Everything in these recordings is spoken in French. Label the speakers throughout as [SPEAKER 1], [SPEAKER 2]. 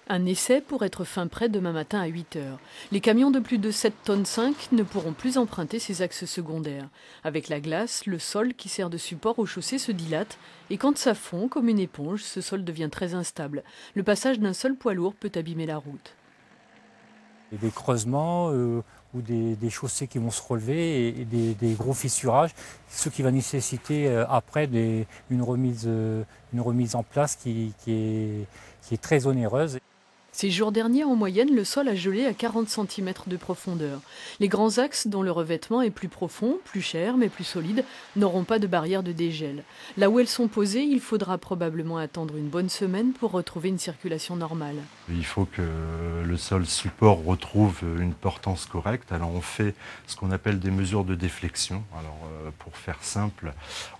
[SPEAKER 1] Un essai pour être fin prêt demain matin à 8 heures. Les camions de plus de 7,5 tonnes ne pourront plus emprunter ces axes secondaires. Avec la glace, le sol qui sert de support aux chaussées se dilate et quand ça fond comme une éponge, ce sol devient très instable. Le passage d'un seul poids lourd peut abîmer la route.
[SPEAKER 2] Et des creusements ou des chaussées qui vont se relever et des gros fissurages, ce qui va nécessiter après une remise en place qui est très onéreuse.
[SPEAKER 1] Ces jours derniers, en moyenne, le sol a gelé à 40 cm de profondeur. Les grands axes, dont le revêtement est plus profond, plus cher mais plus solide, n'auront pas de barrière de dégel. Là où elles sont posées, il faudra probablement attendre une bonne semaine pour retrouver une circulation normale.
[SPEAKER 3] Il faut que le sol support retrouve une portance correcte. Alors on fait ce qu'on appelle des mesures de déflexion. Alors pour faire simple,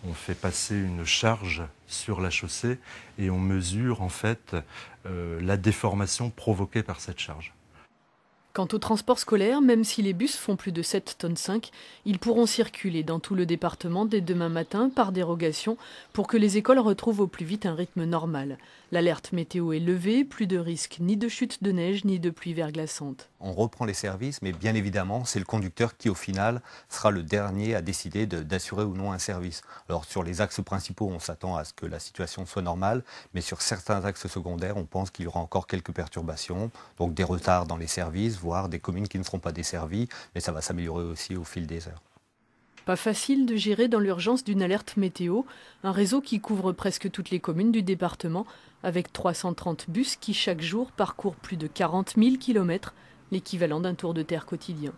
[SPEAKER 3] on fait passer une charge sur la chaussée et on mesure en fait la déformation provoquée par cette charge.
[SPEAKER 1] Quant au transport scolaire, même si les bus font plus de 7,5 tonnes, ils pourront circuler dans tout le département dès demain matin par dérogation pour que les écoles retrouvent au plus vite un rythme normal. L'alerte météo est levée, plus de risque ni de chute de neige ni de pluie verglaçante.
[SPEAKER 4] On reprend les services, mais bien évidemment, c'est le conducteur qui, au final, sera le dernier à décider d'assurer ou non un service. Alors, sur les axes principaux, on s'attend à ce que la situation soit normale, mais sur certains axes secondaires, on pense qu'il y aura encore quelques perturbations, donc des retards dans les services, voire des communes qui ne seront pas desservies, mais ça va s'améliorer aussi au fil des heures.
[SPEAKER 1] Pas facile de gérer dans l'urgence d'une alerte météo, un réseau qui couvre presque toutes les communes du département, avec 330 bus qui chaque jour parcourent plus de 40 000 km, l'équivalent d'un tour de terre quotidien.